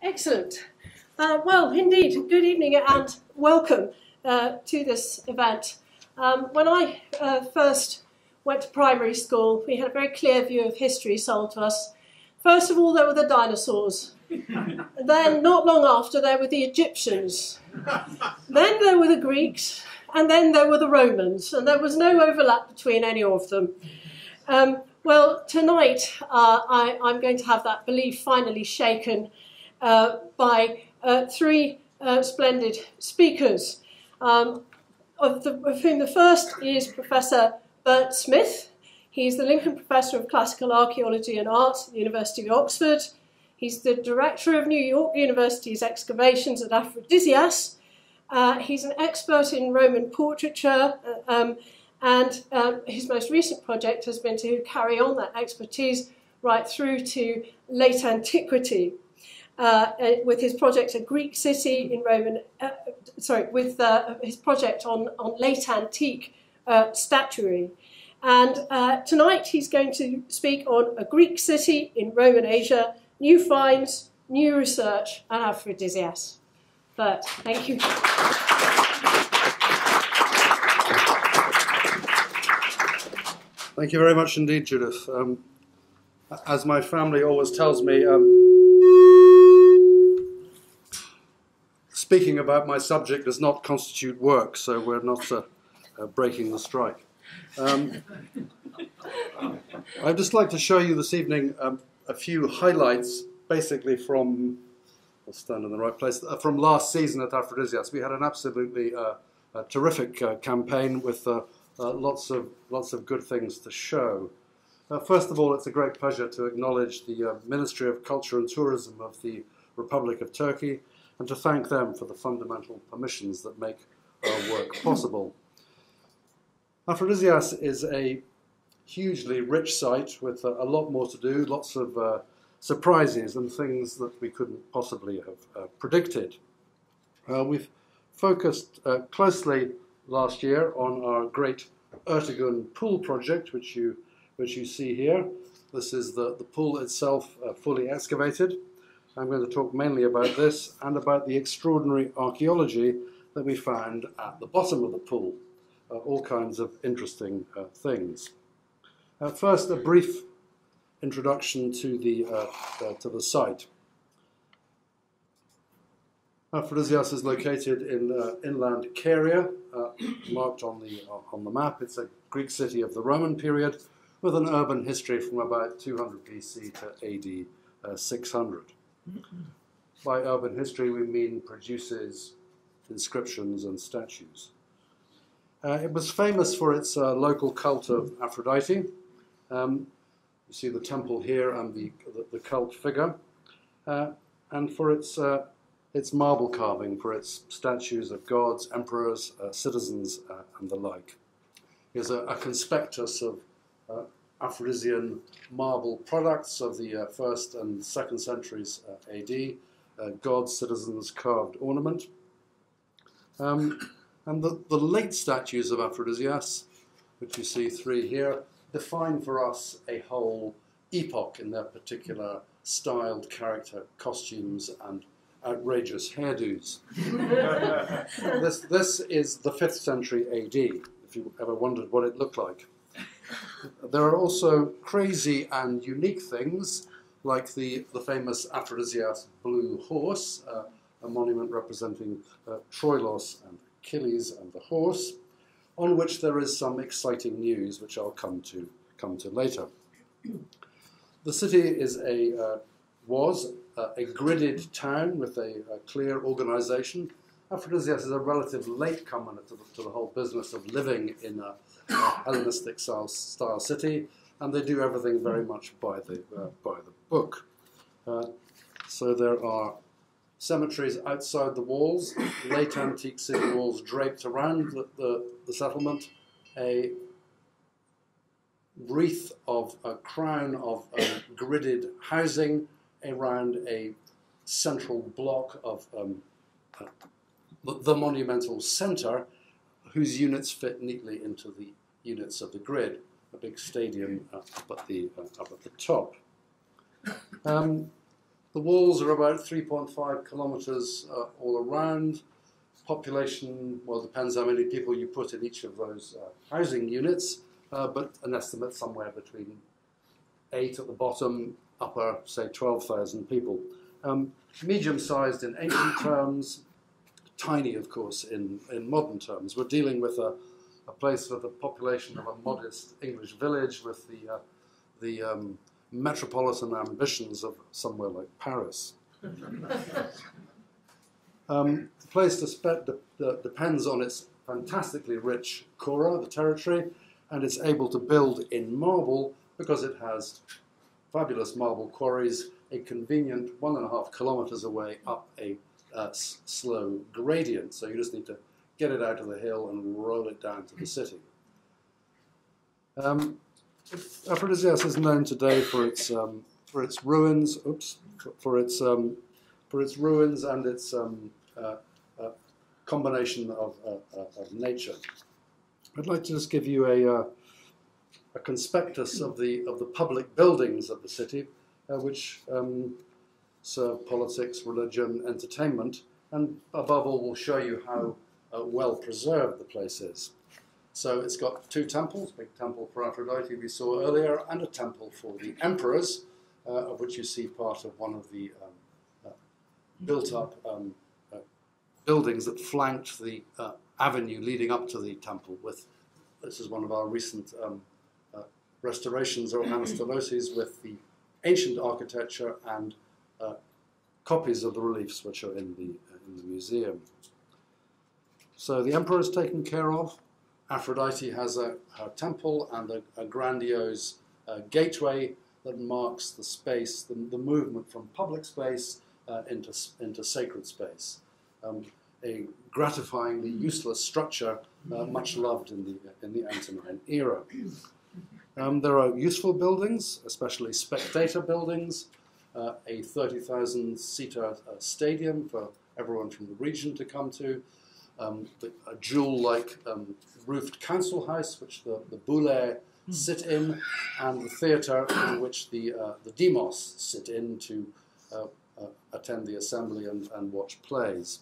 Excellent. Well, indeed, good evening and welcome to this event. When I first went to primary school, we had a very clear view of history sold to us. First of all, there were the dinosaurs. Then, not long after, there were the Egyptians. Then there were the Greeks, and then there were the Romans, and there was no overlap between any of them. Well, tonight I'm going to have that belief finally shaken by three splendid speakers, of whom the first is Professor Bert Smith. He's the Lincoln Professor of Classical Archaeology and Art at the University of Oxford. He's the Director of New York University's excavations at Aphrodisias. He's an expert in Roman portraiture, and his most recent project has been to carry on that expertise right through to late antiquity. With his project A Greek City in Roman, with his project on late antique statuary. And tonight he's going to speak on A Greek City in Roman Asia, New Finds, New Research, and Aphrodisias. Bert, thank you. Thank you very much indeed, Judith. As my family always tells me, speaking about my subject does not constitute work, so we're not breaking the strike. I'd just like to show you this evening a few highlights, basically from, I'll stand in the right place, from last season at Aphrodisias. We had an absolutely terrific campaign with lots of good things to show. First of all, it's a great pleasure to acknowledge the Ministry of Culture and Tourism of the Republic of Turkey and to thank them for the fundamental permissions that make our work possible. Aphrodisias is a hugely rich site with a lot more to do, lots of surprises and things that we couldn't possibly have predicted. We've focused closely last year on our great Ertegun pool project, which you see here. This is the pool itself fully excavated. I'm going to talk mainly about this and about the extraordinary archaeology that we found at the bottom of the pool. All kinds of interesting things. First, a brief introduction to the site. Aphrodisias is located in inland Caria, marked on the map. It's a Greek city of the Roman period with an urban history from about 200 BC to AD 600. By urban history, we mean produces inscriptions and statues. It was famous for its local cult of Aphrodite. You see the temple here and the cult figure, and for its marble carving, for its statues of gods, emperors, citizens, and the like. Here's a conspectus of Aphrodisian marble products of the 1st and 2nd centuries AD, gods, citizens, carved ornament. And the late statues of Aphrodisias, which you see 3 here, define for us a whole epoch in their particular styled character, costumes, and outrageous hairdos. This is the 5th century AD, if you ever wondered what it looked like. There are also crazy and unique things, like the famous Aphrodisias blue horse, a monument representing Troilos and Achilles and the horse, on which there is some exciting news, which I'll come to later. The city was a gridded town with a clear organisation. Aphrodisias is a relative latecomer to the whole business of living in a Hellenistic style city, and they do everything very much by the book. So there are cemeteries outside the walls, late antique city walls draped around the settlement, a wreath of a crown of gridded housing around a central block of the monumental centre, whose units fit neatly into the units of the grid, a big stadium up at the top. The walls are about 3.5 kilometres all around. Population, well, depends how many people you put in each of those housing units, but an estimate somewhere between 8 at the bottom, upper, say, 12,000 people. Medium-sized in ancient terms, tiny, of course, in modern terms. We're dealing with a place with a population of a modest English village with the metropolitan ambitions of somewhere like Paris. The place depends on its fantastically rich Agora, the territory, and it's able to build in marble because it has fabulous marble quarries, a convenient 1.5 kilometres away up a slow gradient. So you just need to get it out of the hill and roll it down to the city. Aphrodisias is known today for its ruins. For its ruins and its combination of nature. I'd like to just give you a conspectus of the public buildings of the city, which serve politics, religion, entertainment, and above all will show you how well preserved the place is. So it's got 2 temples, big temple for Aphrodite we saw earlier, and a temple for the emperors, of which you see part of one of the built-up buildings that flanked the avenue leading up to the temple. This is one of our recent restorations or anastaloses with the ancient architecture and copies of the reliefs which are in the museum. So the emperor is taken care of. Aphrodite has her temple and a grandiose gateway that marks the space, the movement from public space into sacred space. A gratifyingly useless structure, much loved in the Antonine era. There are useful buildings, especially spectator buildings, a 30,000-seater stadium for everyone from the region to come to, a jewel-like roofed council house, which the boulets sit in, and the theatre in which the demos sit in to attend the assembly and watch plays.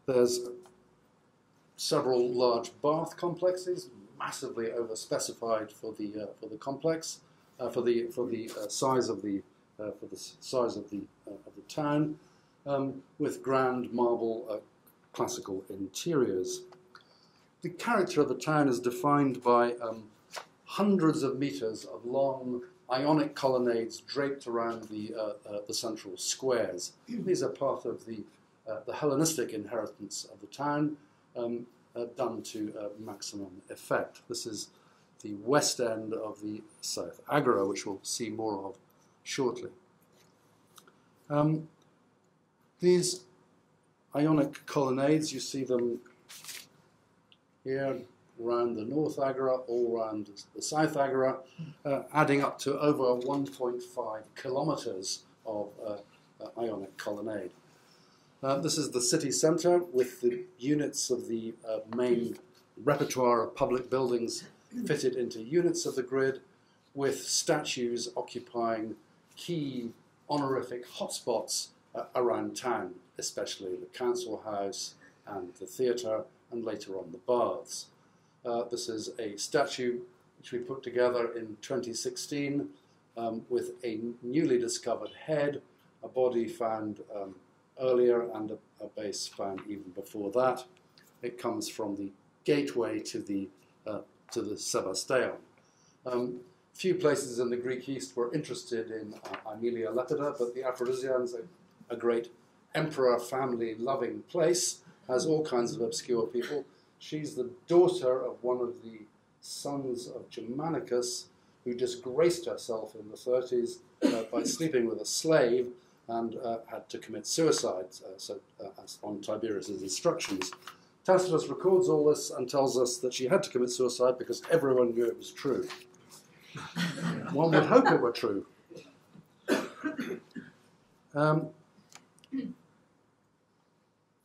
There's several large bath complexes, massively overspecified for the complex, for the size of the town, with grand marble classical interiors. The character of the town is defined by hundreds of meters of long Ionic colonnades draped around the central squares. These are part of the Hellenistic inheritance of the town, done to maximum effect. This is the west end of the South Agora, which we'll see more of shortly. These Ionic colonnades, you see them here around the North Agora, all around the South Agora, adding up to over 1.5 kilometers of Ionic colonnade. This is the city centre with the units of the main repertoire of public buildings fitted into units of the grid, with statues occupying key honorific hotspots around town, especially the council house and the theatre, and later on the baths. This is a statue which we put together in 2016 with a newly discovered head, a body found earlier, and a base found even before that. It comes from the gateway to the Sebasteon. Few places in the Greek East were interested in Aemilia Lepida, but the Aphrodisians, a great emperor family-loving place, has all kinds of obscure people. She's the daughter of one of the sons of Germanicus, who disgraced herself in the 30s by sleeping with a slave and had to commit suicide on Tiberius's instructions. Tacitus records all this and tells us that she had to commit suicide because everyone knew it was true. One would hope it were true.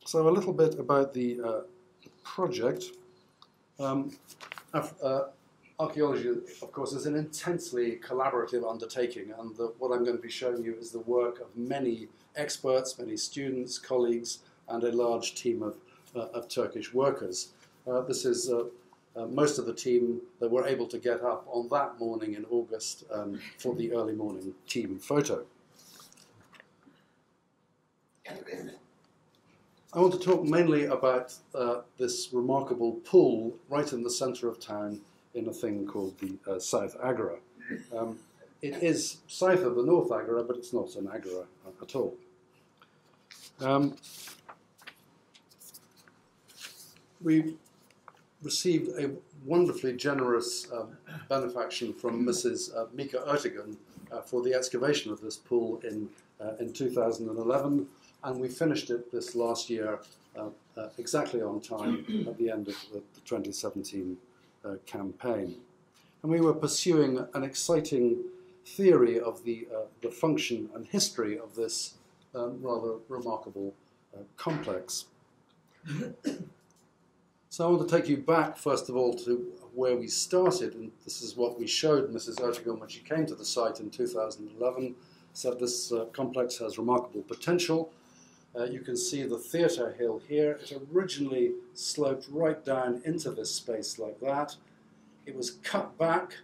So a little bit about the project. archaeology, of course, is an intensely collaborative undertaking, and what I'm going to be showing you is the work of many experts, many students, colleagues, and a large team of Turkish workers. This is most of the team that were able to get up on that morning in August for the early morning team photo. I want to talk mainly about this remarkable pool right in the centre of town in a thing called the South Agora. It is south of the North Agora, but it's not an Agora at all. We received a wonderfully generous benefaction from Mrs. Mika Ertegun for the excavation of this pool in 2011, and we finished it this last year exactly on time at the end of the 2017 campaign. And we were pursuing an exciting theory of the function and history of this rather remarkable complex. So I want to take you back, first of all, to where we started, and this is what we showed Mrs. Ertegun when she came to the site in 2011, said this complex has remarkable potential. You can see the theatre hill here. It originally sloped right down into this space like that. It was cut back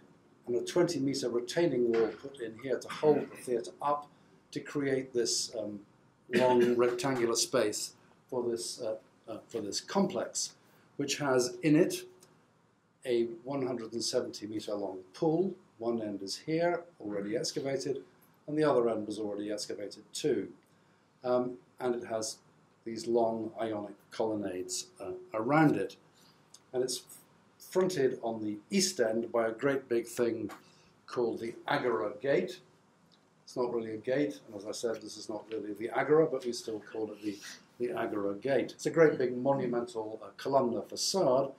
and a 20-metre retaining wall put in here to hold the theatre up to create this long rectangular space for this complex, which has in it a 170-metre long pool. One end is here, already excavated, and the other end was already excavated too. And it has these long Ionic colonnades around it. And it's fronted on the east end by a great big thing called the Agora Gate. It's not really a gate, and as I said, this is not really the Agora, but we still call it the Agora Gate. It's a great big monumental columnar facade,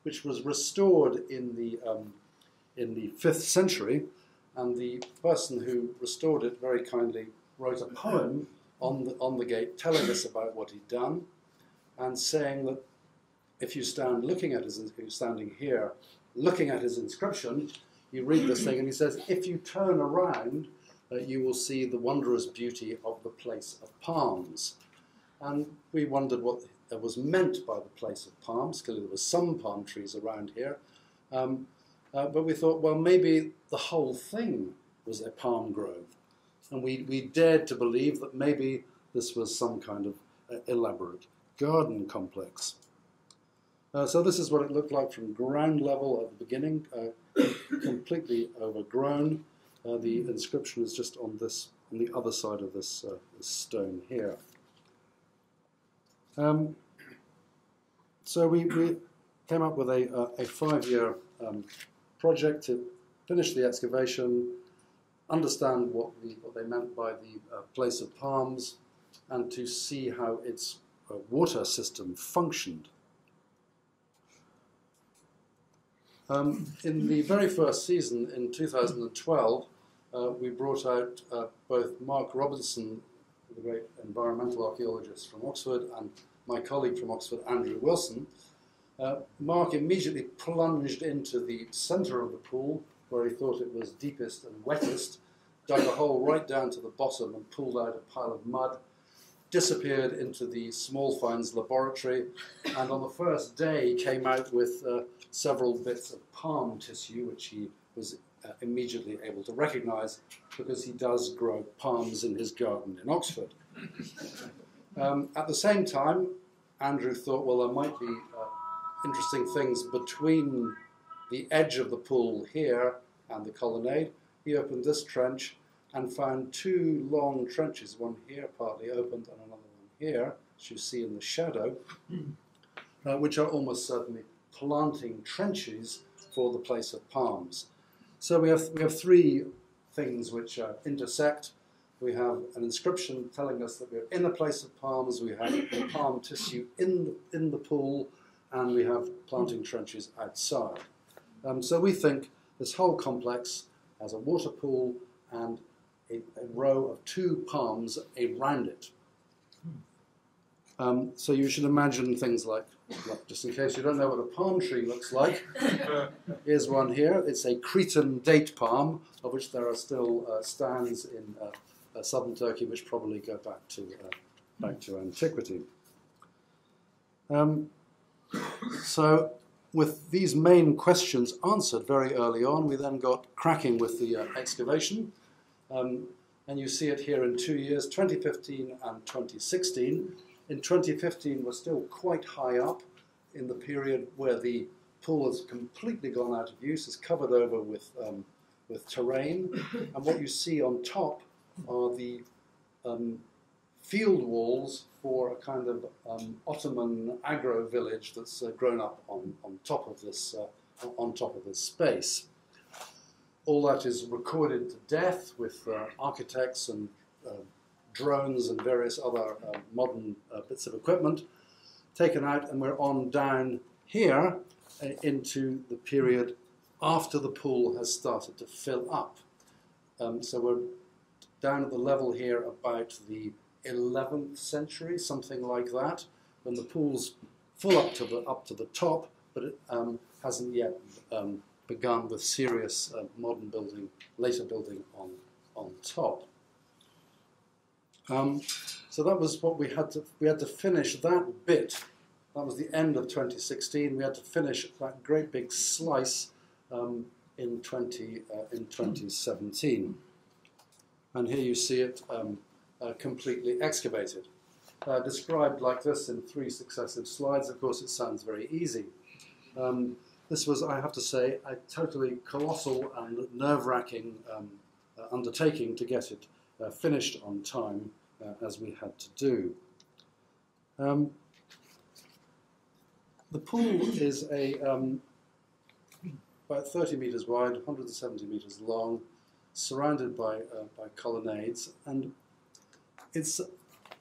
which was restored in the 5th century, and the person who restored it very kindly wrote a poem on the gate telling us about what he'd done, and saying that if you stand looking at his, if you're standing here looking at his inscription, you read this thing, and he says, if you turn around, you will see the wondrous beauty of the place of palms. And we wondered what was meant by the place of palms. Clearly there were some palm trees around here. But we thought, well, maybe the whole thing was a palm grove. And we dared to believe that maybe this was some kind of elaborate garden complex. So this is what it looked like from ground level at the beginning, completely overgrown. The inscription is just on the other side of this stone here. So we came up with a 5-year project to finish the excavation, understand what they meant by the place of palms, and to see how its water system functioned. In the very first season, in 2012, we brought out both Mark Robinson, the great environmental archaeologist from Oxford, and my colleague from Oxford, Andrew Wilson. Mark immediately plunged into the centre of the pool, where he thought it was deepest and wettest, dug a hole right down to the bottom and pulled out a pile of mud, disappeared into the small finds laboratory, and on the first day came out with several bits of palm tissue, which he was immediately able to recognise because he does grow palms in his garden in Oxford. At the same time, Andrew thought, well, there might be interesting things between the edge of the pool here and the colonnade. He opened this trench and found 2 long trenches, one here partly opened and another one here, as you see in the shadow, which are almost certainly planting trenches for the place of palms. So we have 3 things which intersect. We have an inscription telling us that we're in a place of palms, we have palm tissue in the pool, and we have planting trenches outside. So we think this whole complex has a water pool and a row of 2 palms around it. So you should imagine things like, just in case you don't know what a palm tree looks like, here's one here. It's a Cretan date palm, of which there are still stands in southern Turkey, which probably go back to antiquity. So with these main questions answered very early on, we then got cracking with the excavation. And you see it here in 2 years, 2015 and 2016. In 2015, we're still quite high up in the period where the pool has completely gone out of use. It's covered over with terrain. And what you see on top are the field walls for a kind of Ottoman agro village that's grown up on top of this space. All that is recorded to death with architects and drones and various other modern bits of equipment taken out, and we're on down here into the period after the pool has started to fill up. So we're down at the level here about the 11th century, something like that, when the pool's full up to the top, but it hasn't yet begun with serious modern building, later building on top. So that was what we had to finish that bit. That was the end of 2016. We had to finish that great big slice in 2017. And here you see it completely excavated. Described like this in 3 successive slides. Of course, it sounds very easy. This was, I have to say, a totally colossal and nerve-wracking undertaking to get it finished on time, as we had to do. The pool is about 30 metres wide, 170 metres long, surrounded by colonnades, and it's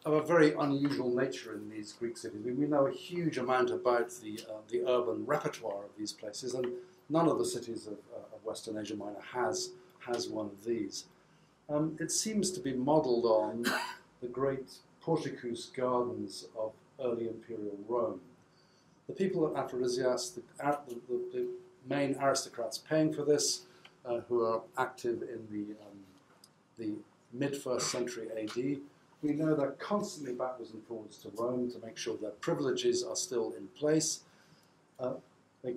of a very unusual nature in these Greek cities. We know a huge amount about the urban repertoire of these places, and none of the cities of Western Asia Minor has one of these. It seems to be modelled on the great porticus gardens of early imperial Rome. The people at Aphrodisias, the main aristocrats paying for this, who are active in the mid-1st century AD, we know they're constantly backwards and forwards to Rome to make sure their privileges are still in place. They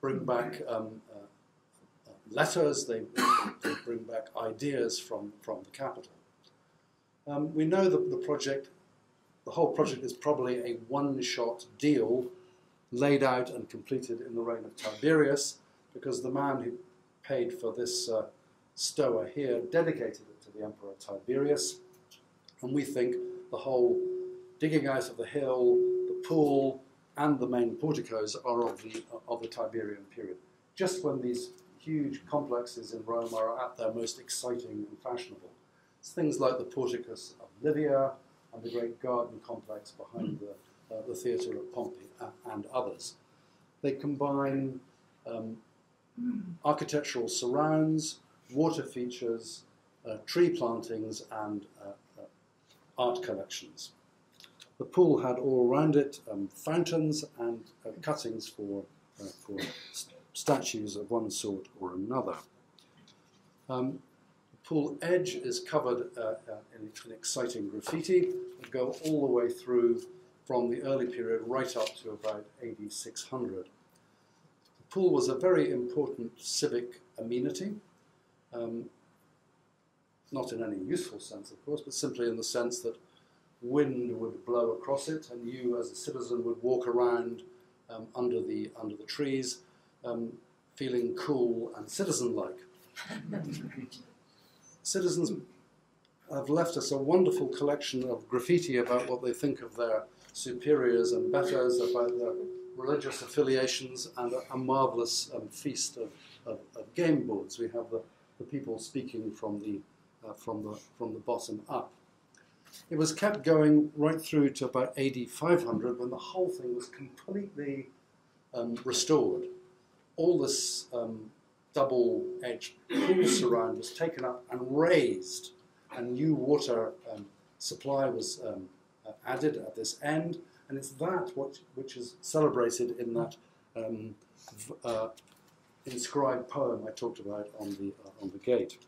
bring back letters, they bring back ideas from the capital. We know that the whole project is probably a one-shot deal laid out and completed in the reign of Tiberius, because the man who paid for this stoa here dedicated it to the Emperor Tiberius. And we think the whole digging out of the hill, the pool, and the main porticos are of the Tiberian period, just when these huge complexes in Rome are at their most exciting and fashionable. It's things like the porticus of Livia and the great garden complex behind the theatre of Pompey and others. They combine architectural surrounds, water features, tree plantings, and art collections. The pool had all around it fountains and cuttings for statues of one sort or another. The pool edge is covered in exciting graffiti that go all the way through from the early period right up to about AD 600. The pool was a very important civic amenity, not in any useful sense, of course, but simply in the sense that wind would blow across it, and you, as a citizen, would walk around under the trees, feeling cool and citizen-like. Citizens have left us a wonderful collection of graffiti about what they think of their superiors and betters, about their religious affiliations, and a marvellous feast of game boards. We have the people speaking from the bottom up. It was kept going right through to about AD 500, when the whole thing was completely restored. All this double-edged pool surround was taken up and raised, and new water supply was added at this end, and it's that which is celebrated in that inscribed poem I talked about on the gate.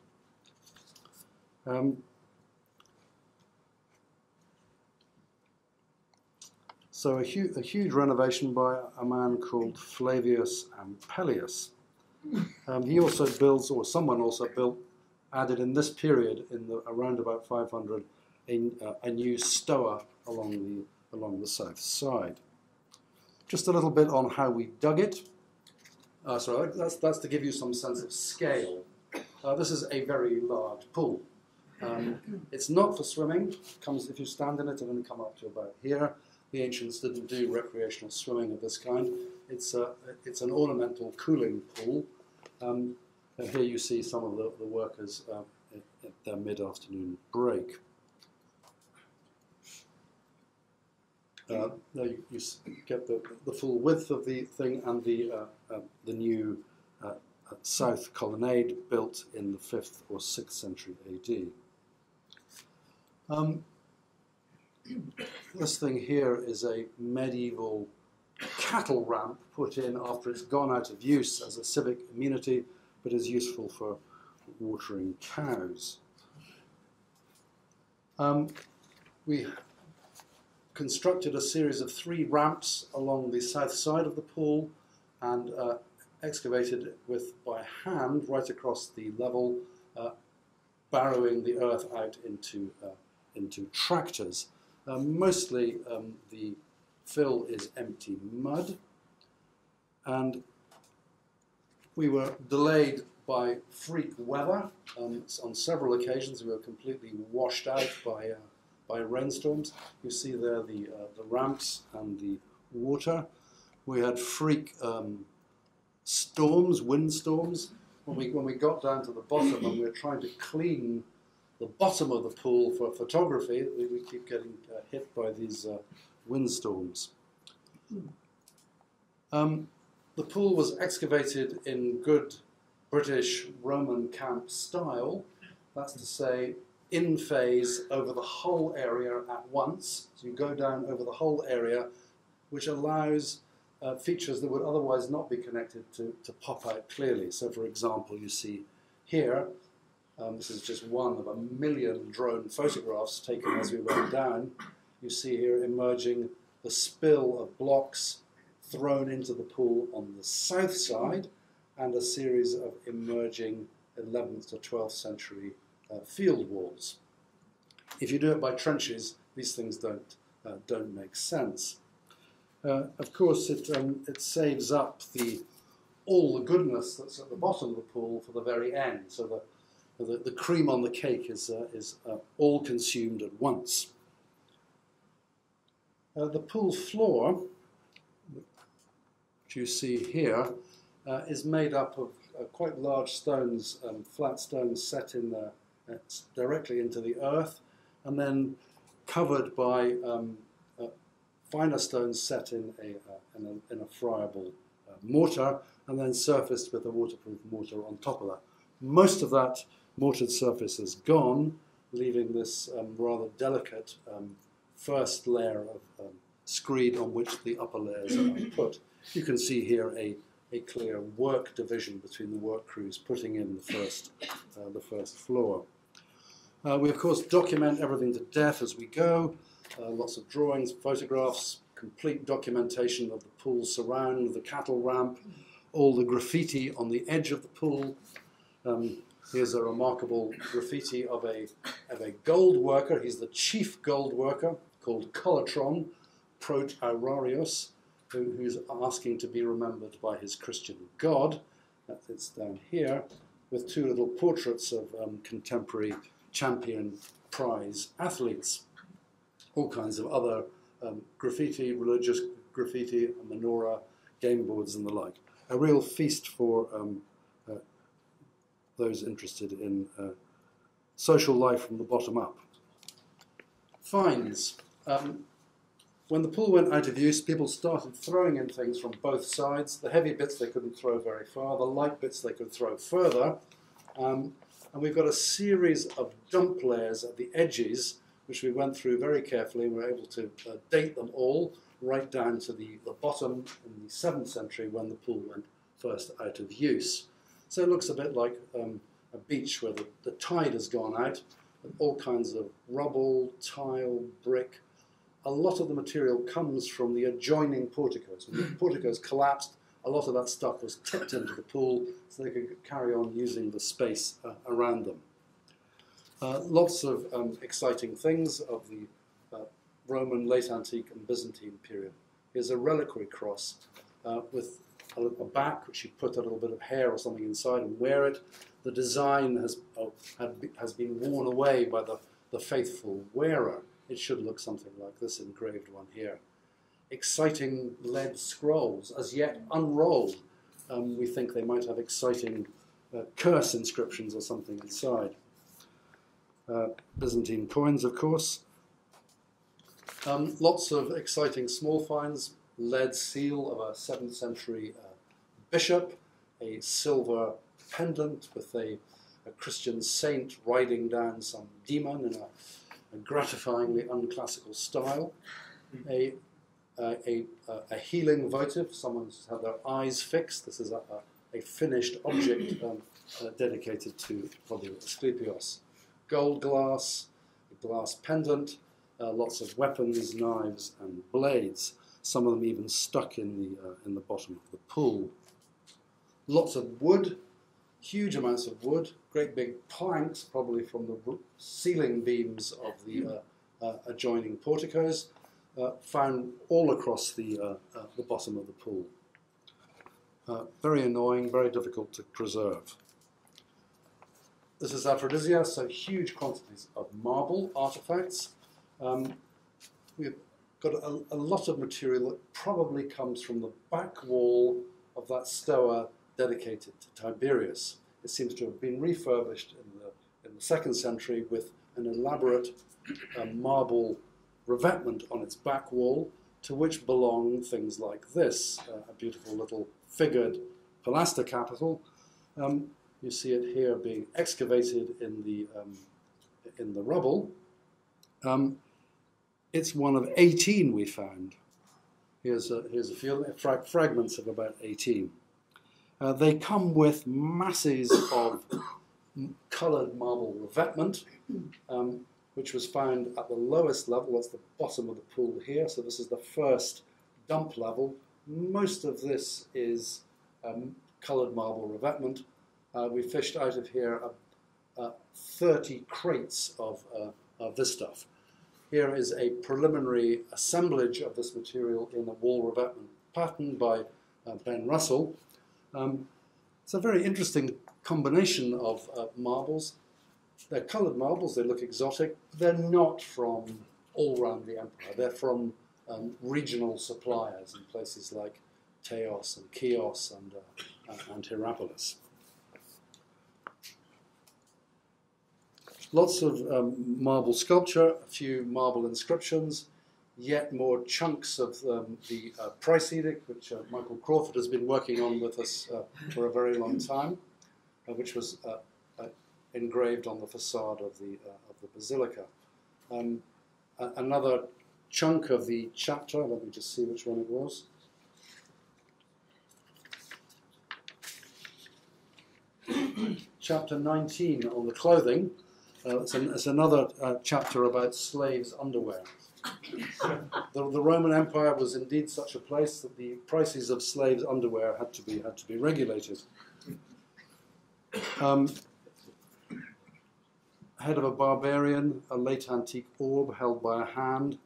So a huge renovation by a man called Flavius Ampelius. He also builds, or someone also built, added in this period, around about 500, a new stoa along the south side. Just a little bit on how we dug it. Sorry, that's to give you some sense of scale. This is a very large pool. It's not for swimming. If you stand in it, it'll only come up to about here. The ancients didn't do recreational swimming of this kind. It's an ornamental cooling pool. Here you see some of the workers at their mid-afternoon break. Now you get the full width of the thing and the new south colonnade built in the 5th or 6th century AD. This thing here is a medieval cattle ramp put in after it's gone out of use as a civic amenity, but is useful for watering cows. We constructed a series of 3 ramps along the south side of the pool and excavated by hand right across the level, barrowing the earth out into tractors. Mostly the fill is empty mud, and we were delayed by freak weather. On several occasions we were completely washed out by rainstorms. You see there the ramps and the water. We had freak storms, windstorms. When we got down to the bottom and we were trying to clean the bottom of the pool for photography, we keep getting hit by these windstorms. The pool was excavated in good British Roman camp style. That's to say, in phase over the whole area at once. So you go down over the whole area, which allows features that would otherwise not be connected to pop out clearly. So for example, you see here, this is just one of 1 million drone photographs taken as we went down. You see here emerging the spill of blocks thrown into the pool on the south side, and a series of emerging 11th to 12th century field walls. If you do it by trenches, these things don't make sense. Of course, it saves up all the goodness that's at the bottom of the pool for the very end. So the cream on the cake is all consumed at once. The pool floor, which you see here, is made up of quite large stones, flat stones set in directly into the earth, and then covered by finer stones set in a friable mortar, and then surfaced with a waterproof mortar on top of that. Most of that mortared surface is gone, leaving this rather delicate first layer of screed on which the upper layers are put. You can see here a clear work division between the work crews putting in the first floor. We of course document everything to death as we go. Lots of drawings, photographs, complete documentation of the pool surround, the cattle ramp, all the graffiti on the edge of the pool. Here's a remarkable graffiti of a gold worker. He's the chief gold worker, called Colatron Prot Aurarius, who's asking to be remembered by his Christian God. It's down here, with 2 little portraits of contemporary champion prize athletes. All kinds of other graffiti, religious graffiti, menorah, game boards and the like. A real feast for those interested in social life from the bottom up. Finds. When the pool went out of use, people started throwing in things from both sides. The heavy bits they couldn't throw very far, the light bits they could throw further. And we've got a series of dump layers at the edges, which we went through very carefully. We were able to date them all right down to the bottom in the 7th century when the pool went first out of use. So it looks a bit like a beach where the tide has gone out, and all kinds of rubble, tile, brick. A lot of the material comes from the adjoining porticos. When the porticos collapsed, a lot of that stuff was tipped into the pool so they could carry on using the space around them. Lots of exciting things of the Roman, late antique and Byzantine period. Here's a reliquary cross with a back which you put a little bit of hair or something inside and wear it. The design has been worn away by the faithful wearer. It should look something like this engraved one here. Exciting lead scrolls, as yet unrolled. We think they might have exciting curse inscriptions or something inside. Byzantine coins, of course. Lots of exciting small finds. Lead seal of a 7th century bishop, a silver pendant with a Christian saint riding down some demon in a gratifyingly unclassical style. A healing votive, someone's had their eyes fixed. This is a finished object dedicated to probably Asclepios. Gold glass, a glass pendant, lots of weapons, knives and blades, some of them even stuck in the bottom of the pool. Lots of wood, huge amounts of wood, great big planks, probably from the ceiling beams of the adjoining porticos, found all across the bottom of the pool. Very annoying, very difficult to preserve. This is Aphrodisias, so huge quantities of marble artifacts. We've got a lot of material that probably comes from the back wall of that stoa dedicated to Tiberius. It seems to have been refurbished in the 2nd century with an elaborate marble revetment on its back wall, to which belong things like this, a beautiful little figured pilaster capital. You see it here being excavated in the rubble. It's one of 18 we found. Here's a few fragments of about 18. They come with masses of coloured marble revetment, which was found at the lowest level. That's the bottom of the pool here. So this is the first dump level. Most of this is coloured marble revetment. We fished out of here 30 crates of this stuff. Here is a preliminary assemblage of this material in a wall revetment pattern by Ben Russell. It's a very interesting combination of marbles. They're coloured marbles, they look exotic. They're not from all around the empire. They're from regional suppliers in places like Teos and Chios and Hierapolis. Lots of marble sculpture, a few marble inscriptions, yet more chunks of the price edict, which Michael Crawford has been working on with us for a very long time, which was engraved on the facade of the basilica. Another chunk of the chapter, let me just see which one it was. Chapter 19 on the clothing. It's another chapter about slaves' underwear. The Roman Empire was indeed such a place that the prices of slaves' underwear had to be regulated. Head of a barbarian, a late antique orb held by a hand,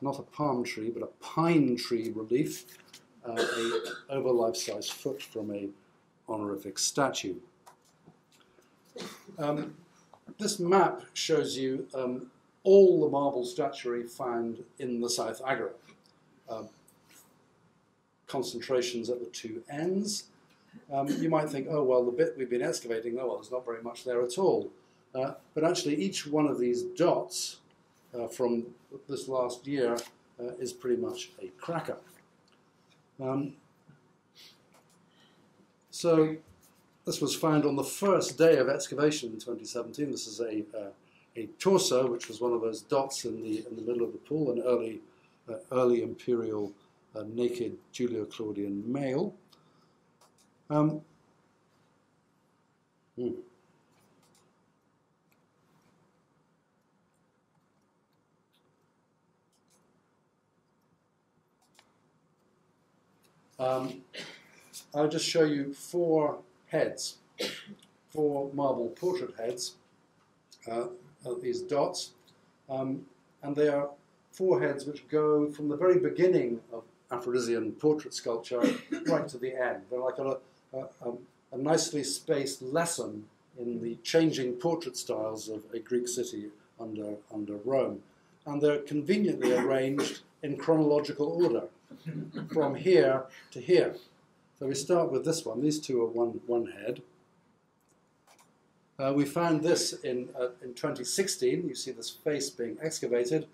not a palm tree but a pine tree relief, a over life-size foot from a honorific statue. This map shows you all the marble statuary found in the South Agora. Concentrations at the two ends. You might think, oh, well, the bit we've been excavating, oh, well, there's not very much there at all. But actually, each one of these dots from this last year is pretty much a cracker. So this was found on the first day of excavation in 2017. This is a a torso, which was one of those dots in the middle of the pool, an early imperial naked Julio-Claudian male. I'll just show you 4 heads, 4 marble portrait heads, these dots, and they are 4 heads which go from the very beginning of Aphrodisian portrait sculpture right to the end. They're like a nicely spaced lesson in the changing portrait styles of a Greek city under Rome. And they're conveniently arranged in chronological order, from here to here. So we start with this one. These two are one head. We found this in 2016. You see this face being excavated.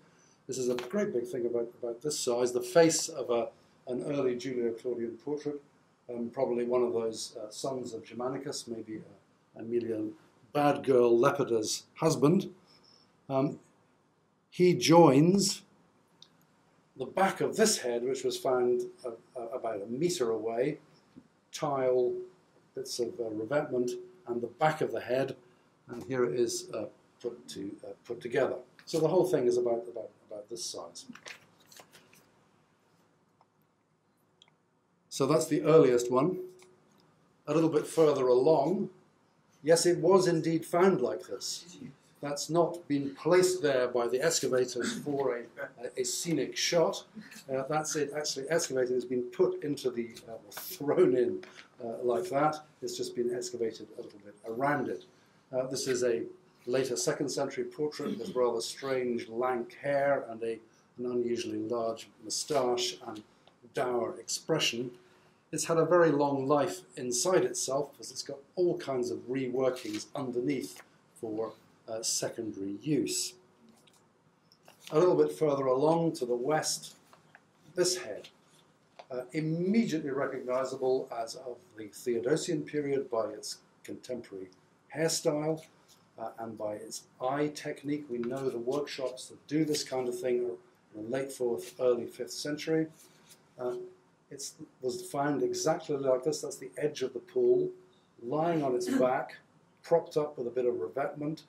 This is a great big thing about this size, the face of an early Julio-Claudian portrait, probably one of those sons of Germanicus, maybe Aemilia bad girl Lepidus's husband. He joins the back of this head, which was found about 1 meter away, tile, bits of revetment, and the back of the head, and here it is put together. So the whole thing is about this size. So that's the earliest one. A little bit further along, yes, it was indeed found like this. That's not been placed there by the excavators for a scenic shot. That's it actually excavated. It's been put into the, thrown in like that. It's just been excavated a little bit around it. This is a later 2nd century portrait with rather strange lank hair and an unusually large moustache and dour expression. It's had a very long life inside itself because it's got all kinds of reworkings underneath for secondary use. A little bit further along to the west, this head, immediately recognizable as of the Theodosian period by its contemporary hairstyle and by its eye technique. We know the workshops that do this kind of thing are in the late 4th, early 5th century. It was found exactly like this. That's the edge of the pool, lying on its back, propped up with a bit of revetment.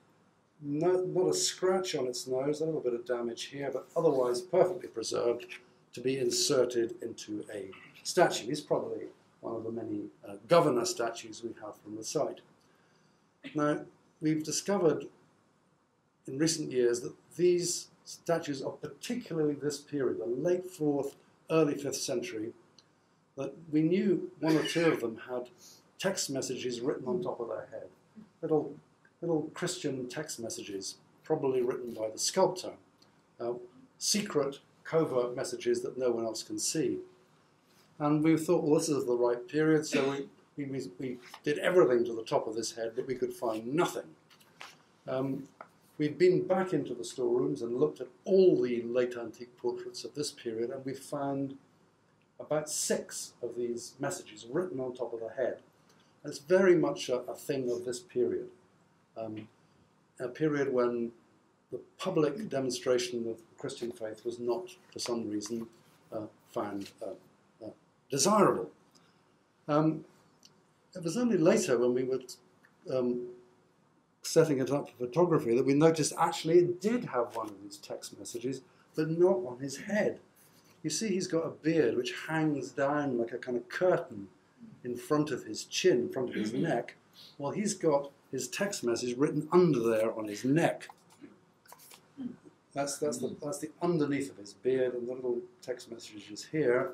Not a scratch on its nose, a little bit of damage here, but otherwise perfectly preserved to be inserted into a statue. It's probably one of the many governor statues we have from the site. Now, we've discovered in recent years that these statues are particularly this period, the late 4th, early 5th century, that we knew 1 or 2 of them had text messages written on top of their head. Little Christian text messages, probably written by the sculptor. Secret, covert messages that no one else can see. And we thought, well, this is the right period, so we did everything to the top of this head, but we could find nothing. We've been back into the storerooms and looked at all the late antique portraits of this period, and we found about 6 of these messages written on top of the head. And it's very much a thing of this period. A period when the public demonstration of Christian faith was not, for some reason, found desirable. It was only later, when we were setting it up for photography, that we noticed actually it did have one of these text messages, but not on his head. You see he's got a beard which hangs down like a kind of curtain in front of his chin, in front of his neck, while he's got his text message written under there on his neck. That's the underneath of his beard, and the little text message is here,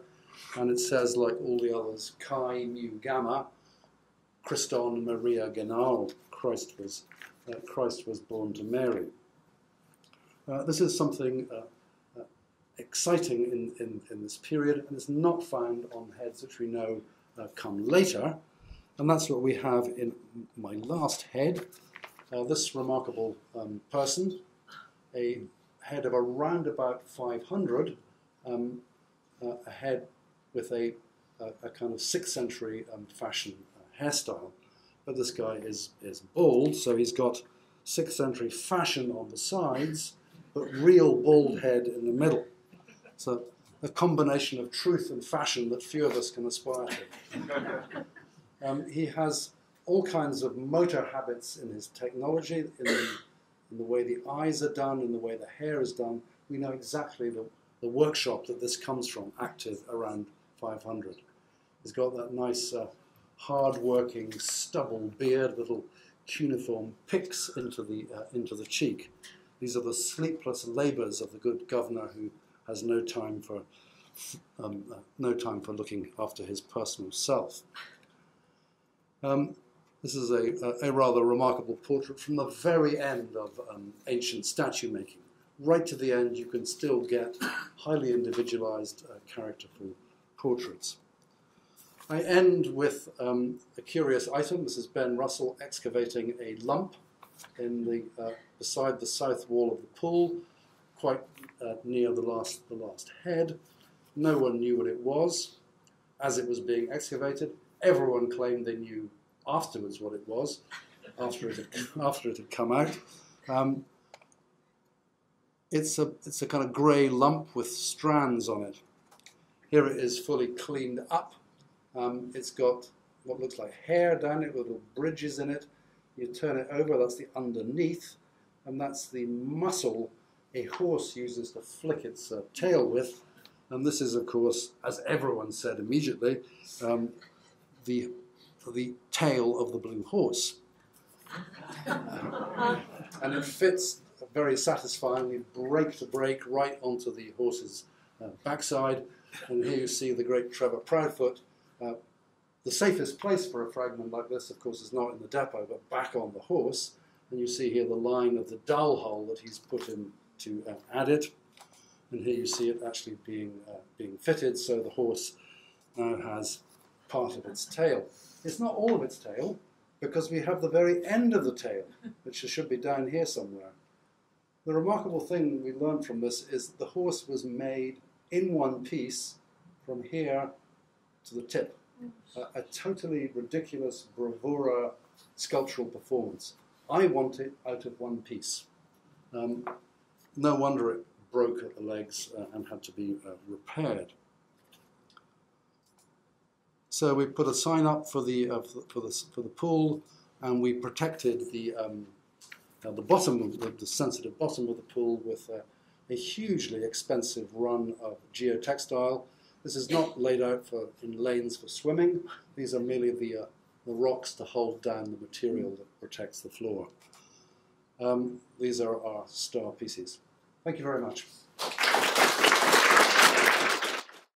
and it says, like all the others, Chi Mu Gamma, Christon Maria Genal, Christ was born to Mary. This is something exciting in this period, and it's not found on heads which we know come later. And that's what we have in my last head. This remarkable person, a head of around about 500, a head with a kind of 6th century fashion hairstyle. But this guy is bald, so he's got 6th century fashion on the sides, but real bald head in the middle. So a combination of truth and fashion that few of us can aspire to. He has all kinds of motor habits in his technology, in the way the eyes are done, in the way the hair is done. We know exactly the workshop that this comes from, active around 500. He's got that nice hard-working stubble beard, little cuneiform picks into the cheek. These are the sleepless labours of the good governor who has no time for looking after his personal self. This is a rather remarkable portrait from the very end of ancient statue making. Right to the end, you can still get highly individualized, characterful portraits. I end with a curious item. This is Ben Russell excavating a lump in beside the south wall of the pool, quite near the last head. No one knew what it was as it was being excavated. Everyone claimed they knew afterwards what it was, after it had come out. It's a kind of grey lump with strands on it. Here it is fully cleaned up. It's got what looks like hair down it, with little bridges in it. You turn it over, that's the underneath, and that's the muscle a horse uses to flick its tail with. And this is, of course, as everyone said immediately, the tail of the blue horse. And it fits very satisfyingly, break to break, right onto the horse's backside. And here you see the great Trevor Proudfoot. The safest place for a fragment like this, of course, is not in the depot, but back on the horse. And you see here the line of the dowel hole that he's put in to add it. And here you see it actually being fitted, so the horse now has part of its tail. It's not all of its tail, because we have the very end of the tail, which should be down here somewhere. The remarkable thing we learned from this is the horse was made in one piece from here to the tip. A totally ridiculous bravura sculptural performance. I want it out of one piece. No wonder it broke at the legs and had to be repaired. So we put a sign up for the pool, and we protected the bottom, the sensitive bottom of the pool with a hugely expensive run of geotextile. This is not laid out in lanes for swimming. These are merely the rocks to hold down the material that protects the floor. These are our star pieces. Thank you very much.